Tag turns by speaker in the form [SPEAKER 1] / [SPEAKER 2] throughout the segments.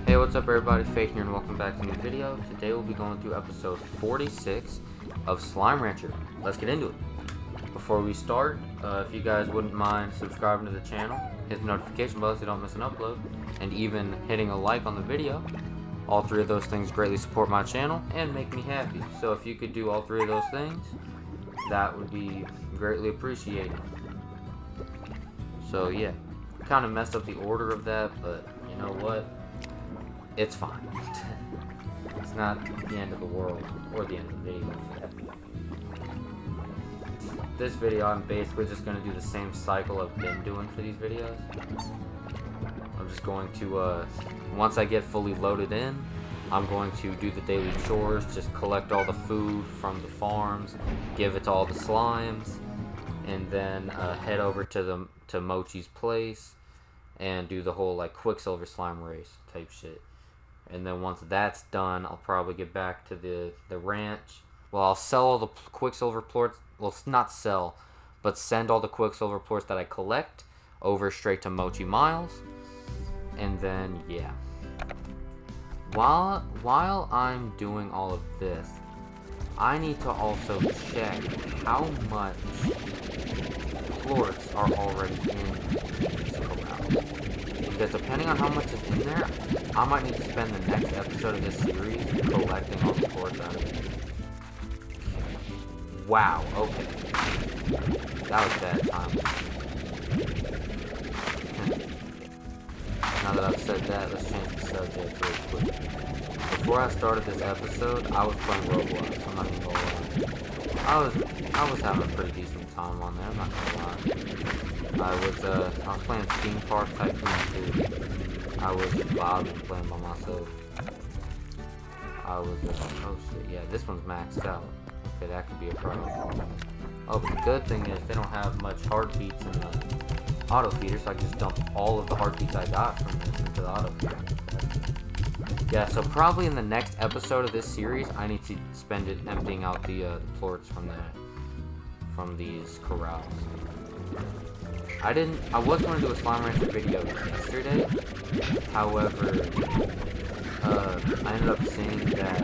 [SPEAKER 1] Hey, what's up everybody, Faith here and welcome back to a new video. Today we'll be going through episode 46 of Slime Rancher. Let's get into it. Before we start, if you guys wouldn't mind subscribing to the channel, hit the notification bell so you don't miss an upload, and even hitting a like on the video. All three of those things greatly support my channel and make me happy. So if you could do all three of those things, that would be greatly appreciated. So yeah, kind of messed up the order of that, but you know what? It's fine. It's not the end of the world, or the end of the video for that. This video, I'm basically just going to do the same cycle I've been doing for these videos. I'm just going to, once I get fully loaded in, I'm going to do the daily chores, just collect all the food from the farms, give it to all the slimes, and then head over to Mochi's place and do the whole like Quicksilver slime race type shit. And then once that's done, I'll probably get back to the ranch. Well, I'll sell all the Quicksilver plorts. Well, not sell, but send all the Quicksilver plorts that I collect over straight to Mochi Miles. And then, yeah. While I'm doing all of this, I need to also check how much plorts are already in these corrals. Because depending on how much is in there, I might need to spend the next episode of this series collecting all the plorts out of it. Wow, okay. That was bad time. Now that I've said that, let's change the subject real quick. Before I started this episode, I was playing Roblox. I'm not even gonna lie. I was having a pretty decent time on there, I'm not gonna lie. I was playing Theme Park Tycoon 2. I was vibing playing by myself. I was, oh shit, yeah, this one's maxed out. Okay, that could be a problem. Oh, but the good thing is they don't have much heartbeats in the auto feeder, so I can just dump all of the heartbeats I got from this into the auto feeder. Yeah, so probably in the next episode of this series, I need to spend it emptying out the plorts from these corrals. I was going to do a Slime Rancher video yesterday, however, I ended up seeing that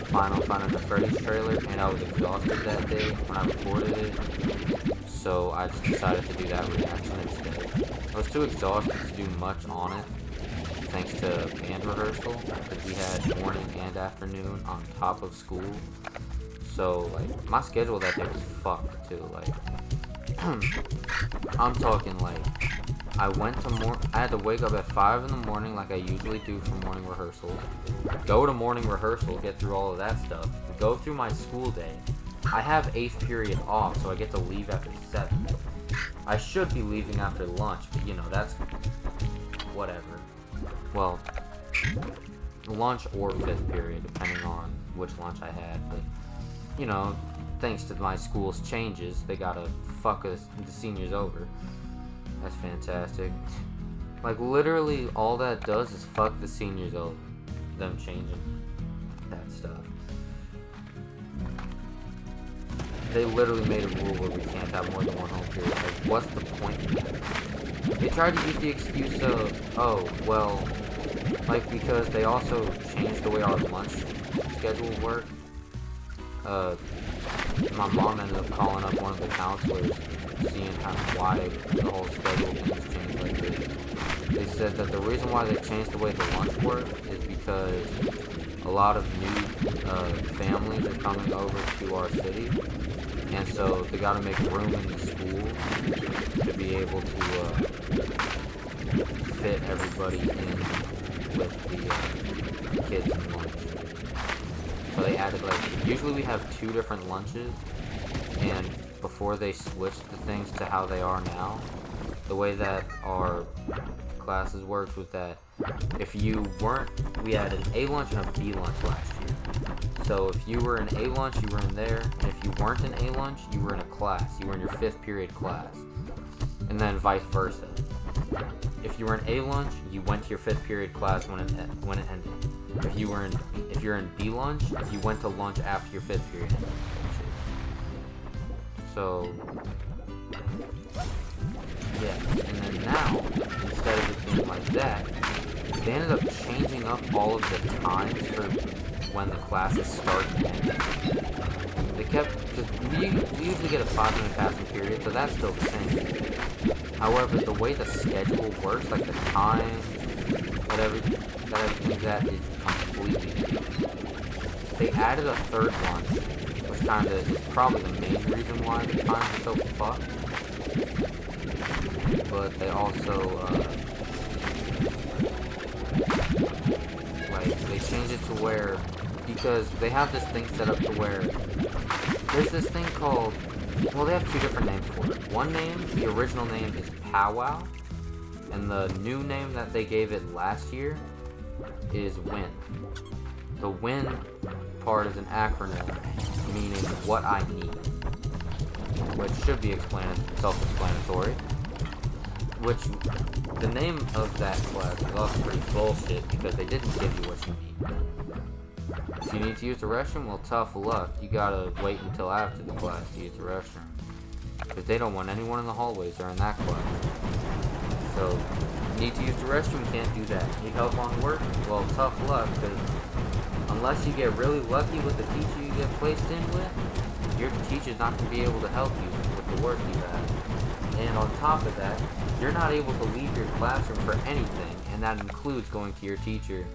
[SPEAKER 1] Final Fantasy Freddy's trailer, and I was exhausted that day when I recorded it, so I just decided to do that reaction instead. I was too exhausted to do much on it, thanks to band rehearsal, because we had morning and afternoon on top of school, so, like, my schedule that day was fucked, too, like, I'm talking, like, I had to wake up at 5 in the morning like I usually do for morning rehearsals, go to morning rehearsal, get through all of that stuff, go through my school day. I have 8th period off, so I get to leave after 7. I should be leaving after lunch, but you know, that's whatever. Well, lunch or 5th period, depending on which lunch I had, but you know, thanks to my school's changes, they gotta fuck the seniors over. That's fantastic. Like, literally, all that does is fuck the seniors over. Them changing that stuff. They literally made a rule where we can't have more than one home period. Like, what's the point of that? They tried to use the excuse of, oh, well, like, because they also changed the way our lunch schedule worked. My mom ended up calling up one of the counselors, seeing why the whole schedule things changed like this. They said that the reason why they changed the way the lunch worked is because a lot of new families are coming over to our city, and so they got to make room in the school to be able to fit everybody in with the kids and lunch. So they added, like, usually we have 2 different lunches, and before they switched the things to how they are now, the way that our classes worked was that if you weren't, we had an A lunch and a B lunch last year. So if you were in A lunch, you were in there, and if you weren't in A lunch, you were in a class. You were in your 5th period class, and then vice versa. If you were in A lunch, you went to your 5th period class when it ended. If you're in B lunch, you went to lunch after your 5th period. So, yeah, and then now, instead of it being like that, they ended up changing up all of the times for when the classes start and end. They kept, we usually get a 5-minute passing period, so that's still the same. However, the way the schedule works, like the time, everything's at, is completely different. They added a third lunch, which kind of is probably the main reason why the times are so fucked. But they also, they changed it to where, because they have this thing set up to where, there's this thing called, well, they have two different names for it. One name, the original name is Powwow, and the new name that they gave it last year is WIN. The WIN part is an acronym, meaning what I need, which should be self-explanatory. Which, the name of that class is also pretty bullshit because they didn't give you what you need. If you need to use the restroom, well, tough luck. You gotta wait until after the class to use the restroom. Because they don't want anyone in the hallways during that class. So, need to use the restroom, can't do that. Need help on work? Well, tough luck, because unless you get really lucky with the teacher you get placed in with, your teacher's not going to be able to help you with the work you have. And on top of that, you're not able to leave your classroom for anything, and that includes going to your teacher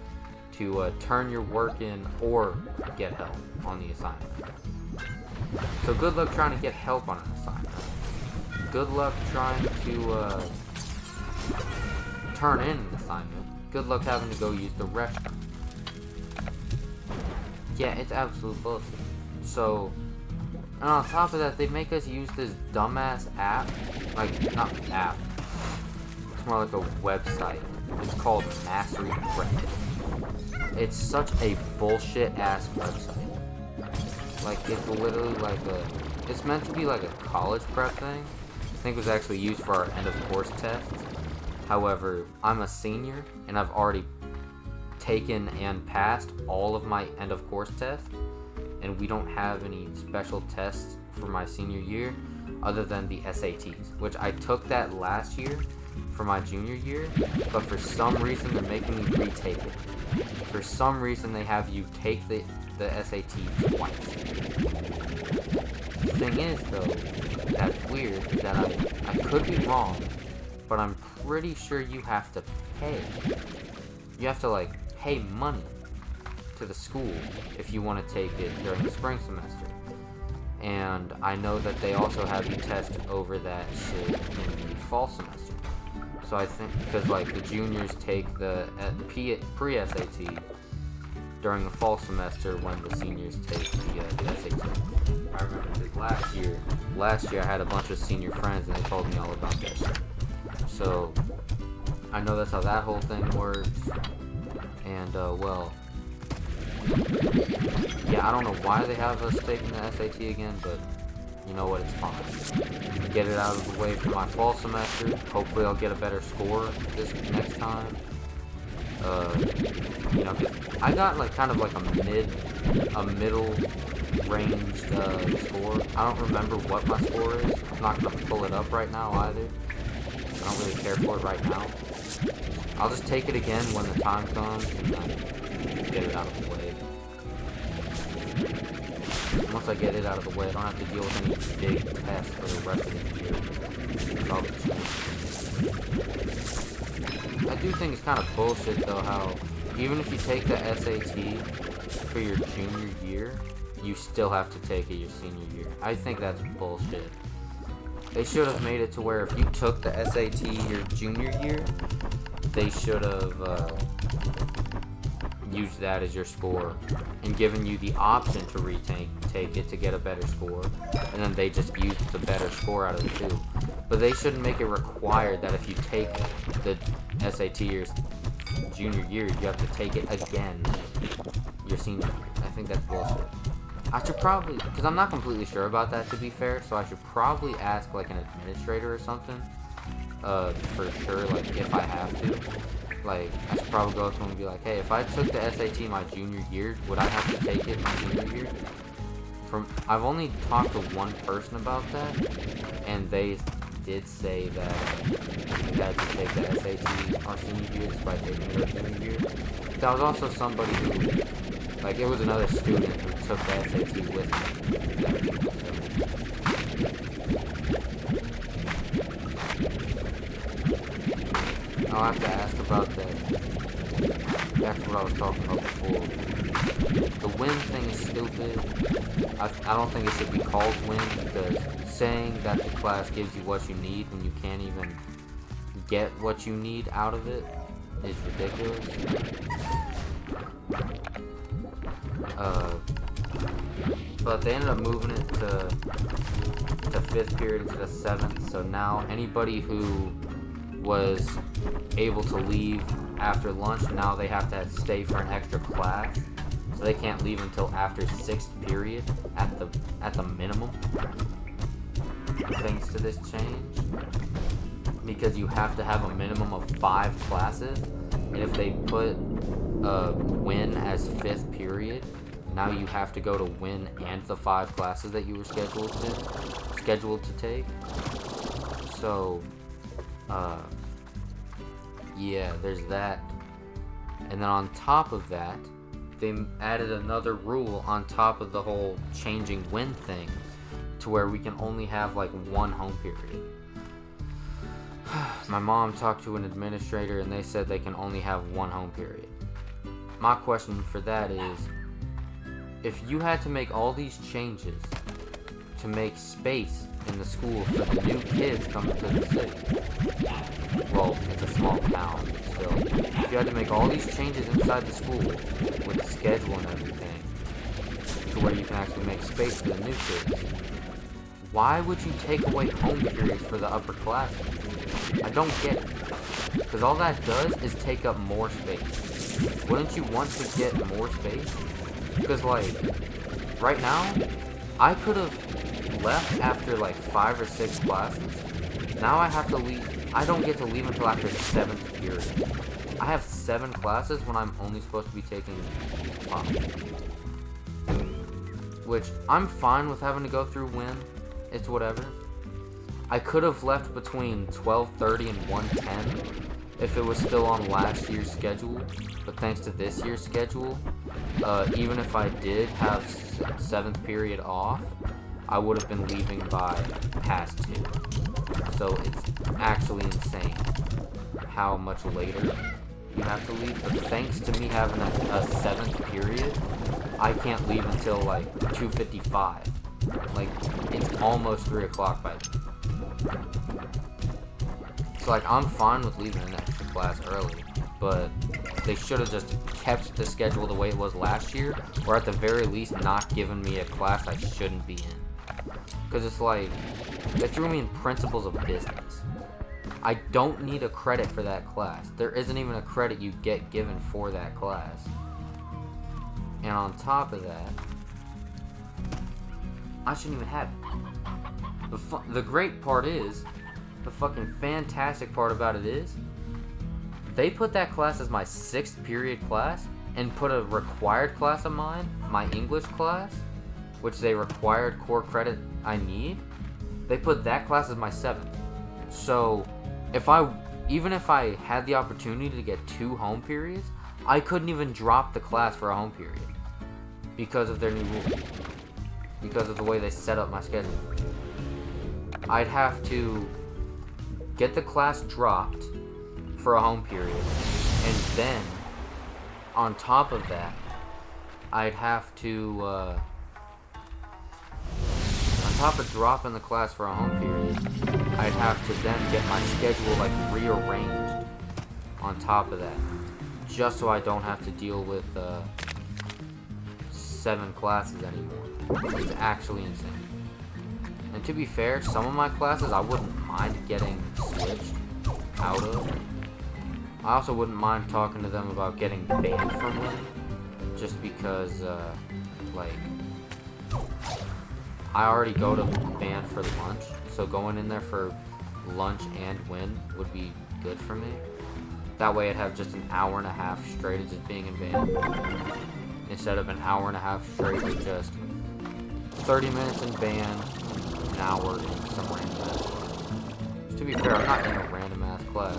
[SPEAKER 1] to turn your work in or get help on the assignment. So good luck trying to get help on an assignment. Good luck trying to turn in an assignment. Good luck having to go use the restroom. Yeah, it's absolute bullshit. So, and on top of that, they make us use this dumbass app. Like, not app. It's more like a website. It's called Mastery Prep. It's such a bullshit-ass website. Like, it's literally like it's meant to be like a college prep thing. I think it was actually used for our end-of-course tests. However, I'm a senior, and I've already taken and passed all of my end-of-course tests. And we don't have any special tests for my senior year other than the SATs, which I took that last year for my junior year, but for some reason they're making me retake it. For some reason they have you take the SAT twice. The thing is, though, that's weird, is that I could be wrong, but I'm pretty sure you have to pay. You have to, like, pay money to the school if you want to take it during the spring semester. And I know that they also have you test over that shit in the fall semester. So I think, because like the juniors take the pre-SAT during the fall semester when the seniors take the SAT. I remember this last year I had a bunch of senior friends and they told me all about that shit. So I know that's how that whole thing works. And well, yeah, I don't know why they have us taking the SAT again, but you know what, it's fine. Get it out of the way for my fall semester. Hopefully I'll get a better score this next time. You know, I got like kind of like a middle ranged score. I don't remember what my score is. I'm not gonna pull it up right now either. I don't really care for it right now. I'll just take it again when the time comes and get it out of the way. Once I get it out of the way, I don't have to deal with any big tests for the rest of the year. I do think it's kind of bullshit though how even if you take the SAT for your junior year, you still have to take it your senior year. I think that's bullshit. They should have made it to where if you took the SAT your junior year, they should have used that as your score and given you the option to take it to get a better score, and then they just used the better score out of the two. But they shouldn't make it required that if you take the SAT your junior year, you have to take it again your senior year. I think that's bullshit. I should probably, because I'm not completely sure about that to be fair, so I should probably ask like an administrator or something for sure, like if I have to. Like, I should probably go to him and be like, hey, if I took the SAT my junior year, would I have to take it my senior year? I've only talked to one person about that, and they did say that you had to take the SAT our senior year despite taking it our junior year. That was also somebody who, like, it was another student who took the SAT with me. I'll have to ask about that. That's what I was talking about before. The win thing is stupid. I don't think it should be called win, because saying that the class gives you what you need when you can't even get what you need out of it is ridiculous. But they ended up moving it to 5th period into the 7th, so now anybody who was able to leave after lunch, now they have to stay for an extra class, so they can't leave until after 6th period at the minimum, thanks to this change, because you have to have a minimum of 5 classes, and if they put win as 5th period, now you have to go to win and the 5 classes that you were scheduled to take. So yeah, there's that. And then on top of that, they added another rule on top of the whole changing win thing, to where we can only have like 1 home period. My mom talked to an administrator and they said they can only have 1 home period. My question for that is, if you had to make all these changes to make space in the school for the new kids coming to the city, well, it's a small town, but still, if you had to make all these changes inside the school with the schedule and everything to where you can actually make space for the new kids, why would you take away home periods for the upper classes? I don't get it, because all that does is take up more space. Wouldn't you want to get more space? Because, like, right now, I could have left after like 5 or 6 classes. Now I have to leave. I don't get to leave until after 7th period. I have 7 classes when I'm only supposed to be taking 5. Which, I'm fine with having to go through win. It's whatever. I could have left between 12:30 and 1:10 if it was still on last year's schedule. But thanks to this year's schedule, even if I did have 7th period off, I would have been leaving by past 2. So it's actually insane how much later you have to leave. But thanks to me having a 7th period, I can't leave until like 2:55. Like, it's almost 3 o'clock by then. So like, I'm fine with leaving an extra class early, but they should have just kept the schedule the way it was last year, or at the very least not given me a class I shouldn't be in. Because it's like, they threw me in principles of business. I don't need a credit for that class. There isn't even a credit you get given for that class. And on top of that, I shouldn't even have it. The great part is, the fucking fantastic part about it is, they put that class as my 6th period class, and put a required class of mine, my English class, which they required core credit I need, they put that class as my 7th. So, even if I had the opportunity to get 2 home periods, I couldn't even drop the class for a home period. Because of their new rule. Because of the way they set up my schedule. I'd have to get the class dropped for a home period, and then, on top of that, I'd have to, on top of dropping the class for a home period, I'd have to then get my schedule, like, rearranged on top of that, just so I don't have to deal with, 7 classes anymore. It's actually insane. And to be fair, some of my classes I wouldn't mind getting switched out of. I also wouldn't mind talking to them about getting banned from Win, just because, like, I already go to band for lunch, so going in there for lunch and Win would be good for me. That way I'd have just an hour and a half straight of just being in band, instead of an hour and a half straight of just 30 minutes in band, an hour in some random. To be fair, I'm not in a random ass class.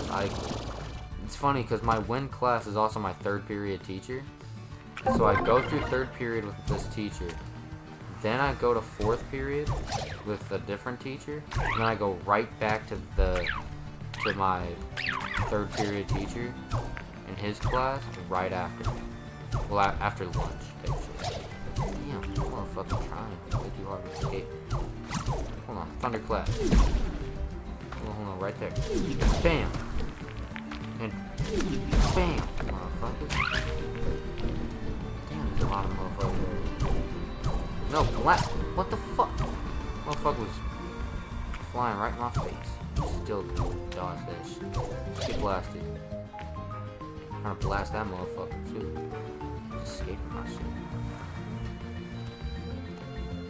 [SPEAKER 1] It's funny because my win class is also my third period teacher. So I go through third period with this teacher. Then I go to fourth period with a different teacher. And then I go right back to my third period teacher in his class right after. Well, after lunch, actually. Damn, I'm motherfucking trying. Way too hard to escape. Hold on, thunderclap. Hold on, right there. Bam! And bam! Motherfucker. Damn, there's a lot of motherfuckers there. No, black. What the fuck? Motherfucker was flying right in my face. Still dodge that shit. Get blasted. I'm trying to blast that motherfucker too. Escaping my shit.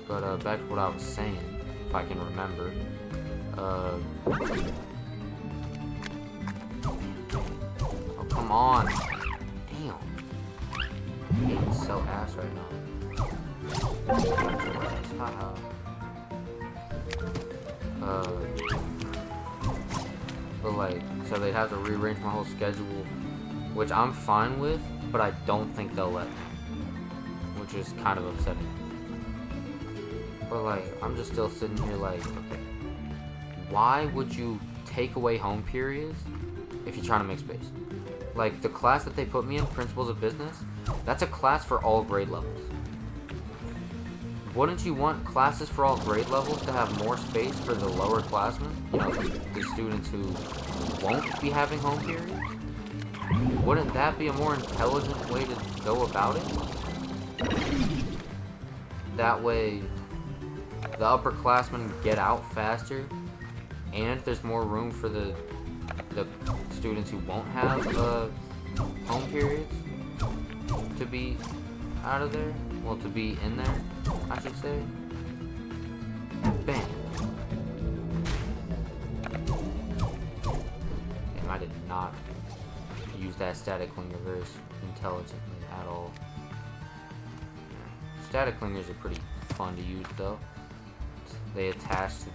[SPEAKER 1] But back to what I was saying, if I can remember. Oh, come on. Damn. I'm getting so ass right now. Haha. But like, so they'd have to rearrange my whole schedule, which I'm fine with, but I don't think they'll let me, which is kind of upsetting. But like, I'm just still sitting here like, okay, why would you take away home periods if you're trying to make space? Like, the class that they put me in, Principles of Business, that's a class for all grade levels. Wouldn't you want classes for all grade levels to have more space for the lower classmen? You know, the students who won't be having home periods? Wouldn't that be a more intelligent way to go about it? That way, the upperclassmen get out faster, and there's more room for the students who won't have home periods to be out of there. Well, to be in there, I should say. Bam. Damn, I did not use that static clinger very intelligently at all. Static clingers are pretty fun to use though. They attach to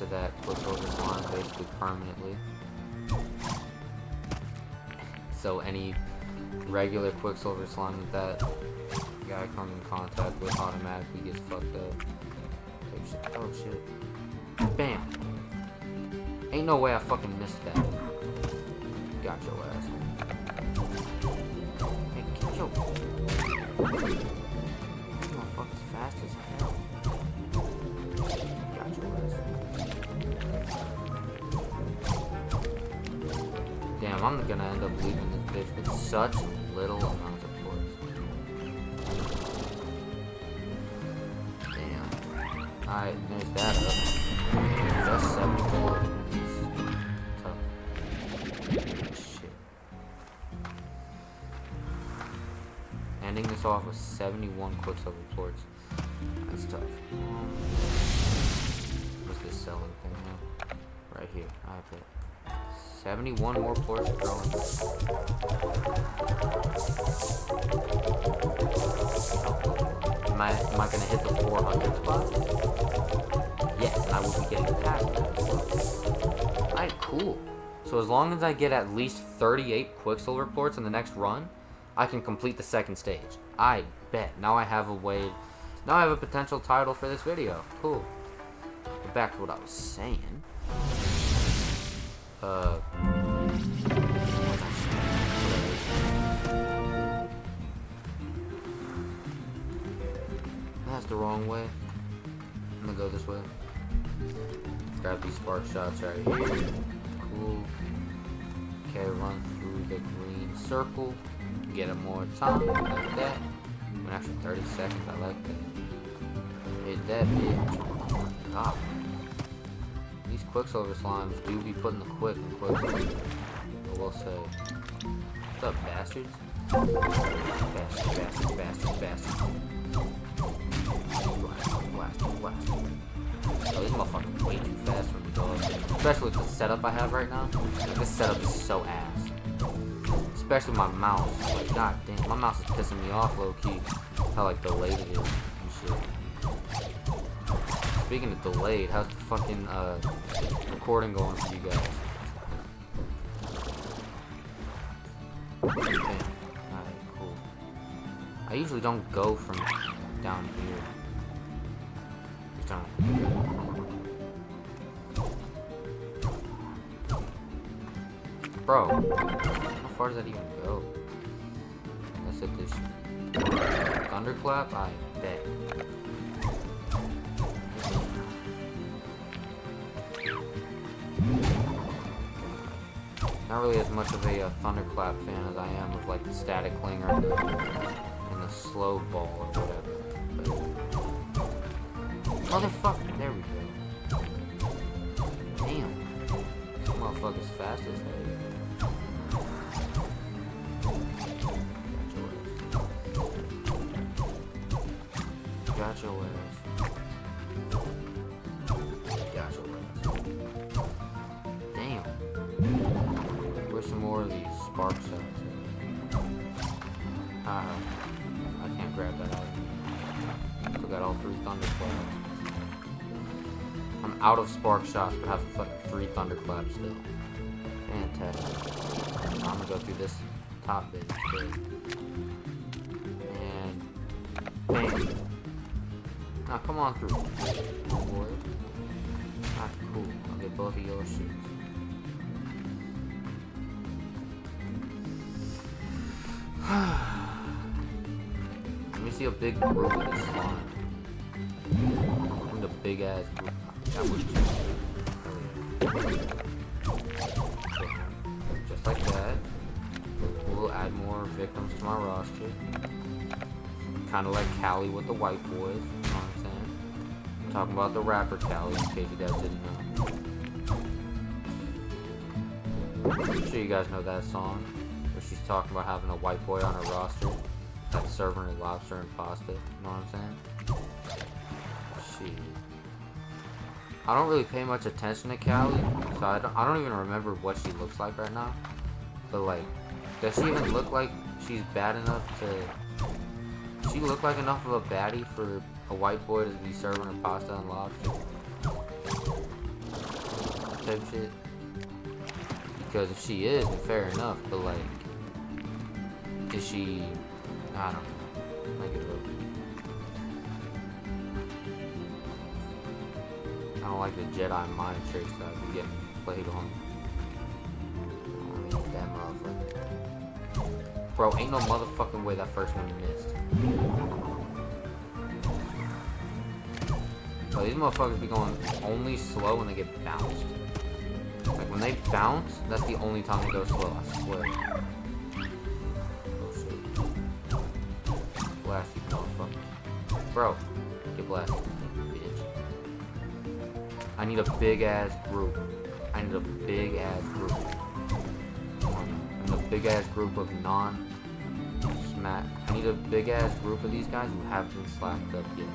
[SPEAKER 1] that Quicksilver slime basically permanently. So any regular Quicksilver slime that guy comes in contact with automatically gets fucked up. Oh shit. Bam! Ain't no way I fucking missed that. Got your ass. Hey, get your... This motherfucker's fast as hell. Got your ass. Damn, I'm gonna end up leaving this bitch with such little amounts of points. Damn. Alright, there's that up. Just 74. Tough. Shit. Ending this off with 71 Quicksilver ports. That's tough. What's this selling thing now? Right here. I bet. 71 more ports growing. Am I gonna hit the 400 spot? Yes, and I will be getting past that. Alright, cool. So as long as I get at least 38 Quicksilver ports in the next run, I can complete the second stage. I bet. Now I have a way. Now I have a potential title for this video. Cool. But back to what I was saying. That's the wrong way. I'm gonna go this way. Grab these spark shots right here. Cool. Okay, run through the green circle. Get it more time. Like that. An extra 30 seconds. I like that. Hit that bitch. Oh my god. These Quicksilver slimes do be putting the quick in Quicksilver. I will say. What's up, bastards? Bastards. Blast. Oh, these motherfuckers way too fast for me, dog. Especially with the setup I have right now. Like, this setup is so ass. Especially my mouse. Like, god damn, my mouse is pissing me off low key. How like delayed it is and shit. speaking of delayed, how's the fucking recording going for you guys? Okay. Alright, cool. I usually don't go from down here. Just don't. Bro, how far does that even go? Let's hit this thunderclap. I bet. Not really as much of a thunderclap fan as I am of like the static clinger and the slow ball or whatever. But, motherfucker, there we go. Damn, this motherfucker's fast as hell. Got your ass. Got your ass. Damn. Where's some more of these spark shots? I can't grab that out. Still got all 3 thunderclaps. I'm out of spark shots, but have 3 thunderclaps still. Fantastic. I'm gonna go through this top bit instead. And bam. Now come on through. Boy. That's cool. I'll get both of your shoes. Let me see a big group of this slime. And a big ass group. That was just like that. We'll add more victims to my roster. Kind of like Callie with the white boys. You know what I'm saying? I'm talking about the rapper Callie, in case you guys didn't know. I'm sure you guys know that song. Where she's talking about having a white boy on her roster that's serving her lobster and pasta. You know what I'm saying? Shit. I don't really pay much attention to Callie, so I don't even remember what she looks like right now. But like, does she even look like she's bad enough to... Does she look like enough of a baddie for a white boy to be serving her pasta and lobster? Type shit. Because if she is, then fair enough, but like... Is she... I don't know. Like it look. I don't like the Jedi mind tricks that I be getting played on. I mean, that motherfucker. Bro, ain't no motherfucking way that first one missed. But these motherfuckers be going only slow when they get bounced. Like when they bounce, that's the only time they go slow, I swear. Oh shit. Blast you motherfuckers. Bro, get blasted, bitch. I need a big ass group. I need a big ass group. I need a big ass group of non-smack. I need a big ass group of these guys who haven't been slapped up yet.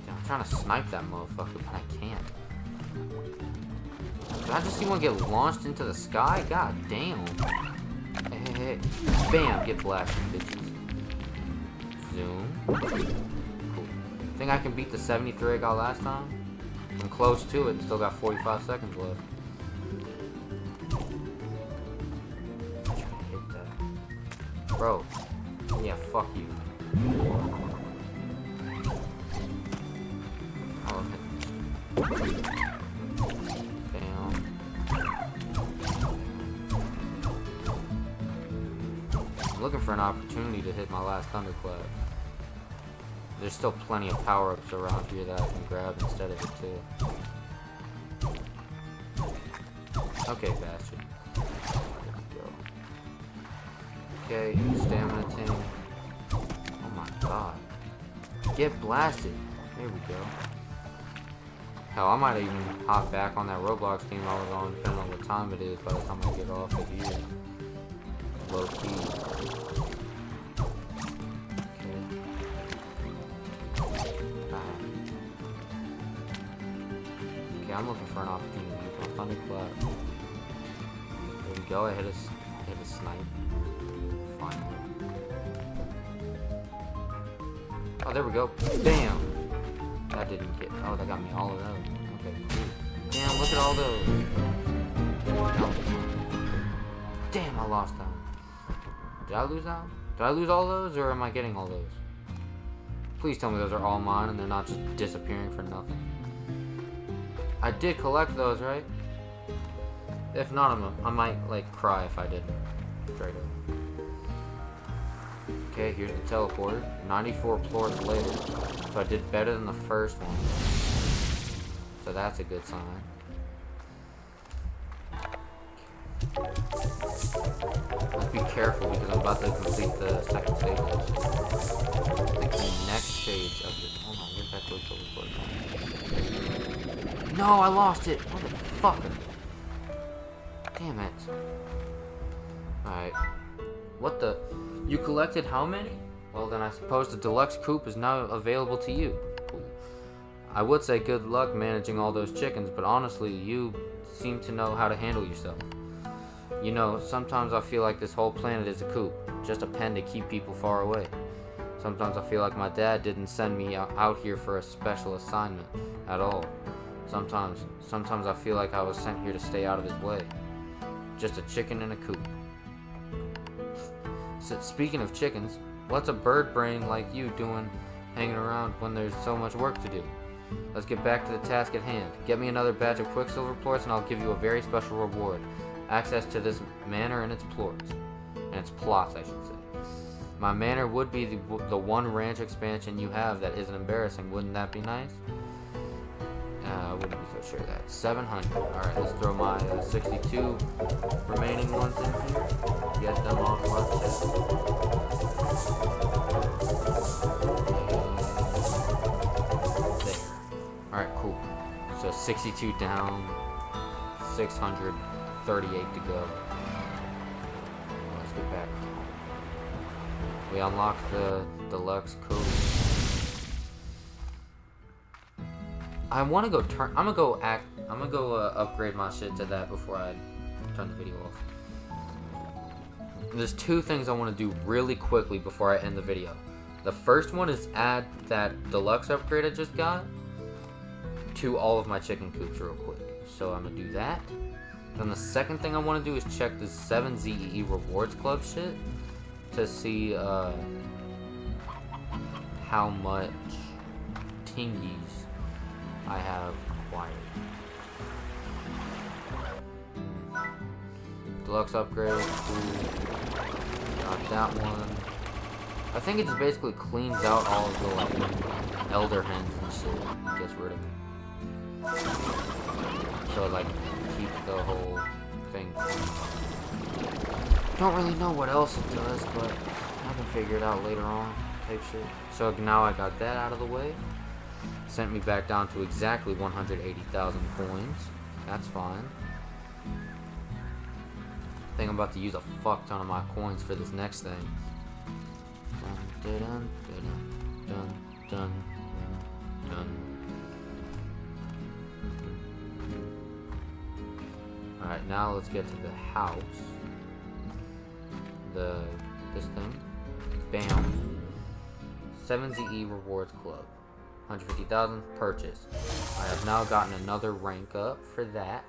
[SPEAKER 1] I'm trying to snipe that motherfucker, but I can't. Did I just see one get launched into the sky? God damn. Hey. Bam, get blasted, bitches. Zoom. Cool. Think I can beat the 73 I got last time? I'm close to it, still got 45 seconds left. I'm trying to hit that. Bro. Yeah, fuck you. I'm looking for an opportunity to hit my last thunderclap. There's still plenty of power-ups around here that I can grab instead of it too. Okay, bastard. There we go. Okay, stamina tank. Oh my god. Get blasted. There we go. Hell, I might even hop back on that Roblox team I was on, depending on what time it is by the time I get off of here. Low key. Okay. Okay, I'm looking for an opportunity to use my thunderclap. go. I hit a snipe. Finally. Oh, there we go. Bam! That didn't get... Oh, that got me all of those. Okay, cool. Damn, look at all those. Oh. Damn, I lost that one. Did I lose that one? Did I lose all those, or am I getting all those? Please tell me those are all mine and they're not just disappearing for nothing. I did collect those, right? If not, I might, like, cry if I didn't. Straight up. Okay, here's the teleporter. 94 floors later. So I did better than the first one. So that's a good sign. Let's be careful because I'm about to complete the second stage. I think the next stage of this. Hold on, where's that voiceover? No, I lost it! Motherfucker! Damn it. Alright. What the? You collected how many? Well, then I suppose the Deluxe Coop is now available to you. Cool. I would say good luck managing all those chickens, but honestly, you seem to know how to handle yourself. You know, sometimes I feel like this whole planet is a coop, just a pen to keep people far away. Sometimes I feel like my dad didn't send me out here for a special assignment at all. Sometimes I feel like I was sent here to stay out of his way. Just a chicken in a coop. So, speaking of chickens, what's a bird brain like you doing hanging around when there's so much work to do? Let's get back to the task at hand. Get me another batch of Quicksilver plorts and I'll give you a very special reward. Access to this manor and its plots, I should say. My manor would be the one ranch expansion you have that isn't embarrassing. Wouldn't that be nice? I wouldn't be so sure of that. 700. Alright, let's throw my 62 remaining ones in here. Get them off my chest. There. Alright, cool. So 62 down, 638 to go. Let's get back. We unlocked the Deluxe Coop. I want to go I'm gonna go upgrade my shit to that before I turn the video off. There's two things I want to do really quickly before I end the video. The first one is add that Deluxe upgrade I just got to all of my chicken coops real quick. So I'm gonna do that. Then the second thing I want to do is check this 7 ZEE Rewards Club shit to see how much tingies I have acquired. Deluxe upgrade, cool. Got that one. I think it just basically cleans out all of the like elder hens and shit. Gets rid of them. So like keep the whole thing clean. Don't really know what else it does, but I can figure it out later on. Type shit. So now I got that out of the way. Sent me back down to exactly 180,000 coins. That's fine. I think I'm about to use a fuck ton of my coins for this next thing. Dun, dun, dun, dun, dun, dun. Alright, now let's get to the house. This thing. Bam. 7 ZE Rewards Club. 150,000 purchase. I have now gotten another rank up for that.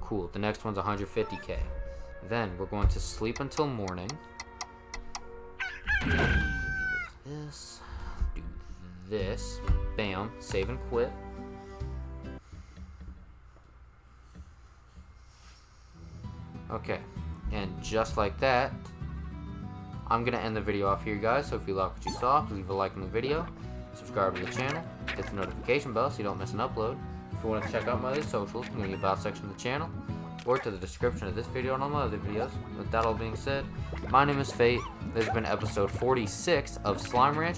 [SPEAKER 1] Cool. The next one's 150k. Then we're going to sleep until morning. Do this. Do this. Bam. Save and quit. Okay. And just like that, I'm going to end the video off here, guys. So if you like what you saw, leave a like on the video. Subscribe to the channel. Hit the notification bell so you don't miss an upload. If you want to check out my other socials, go to the about section of the channel or to the description of this video and all my other videos. With that all being said, my name is Fate. This has been episode 46 of Slime Ranch.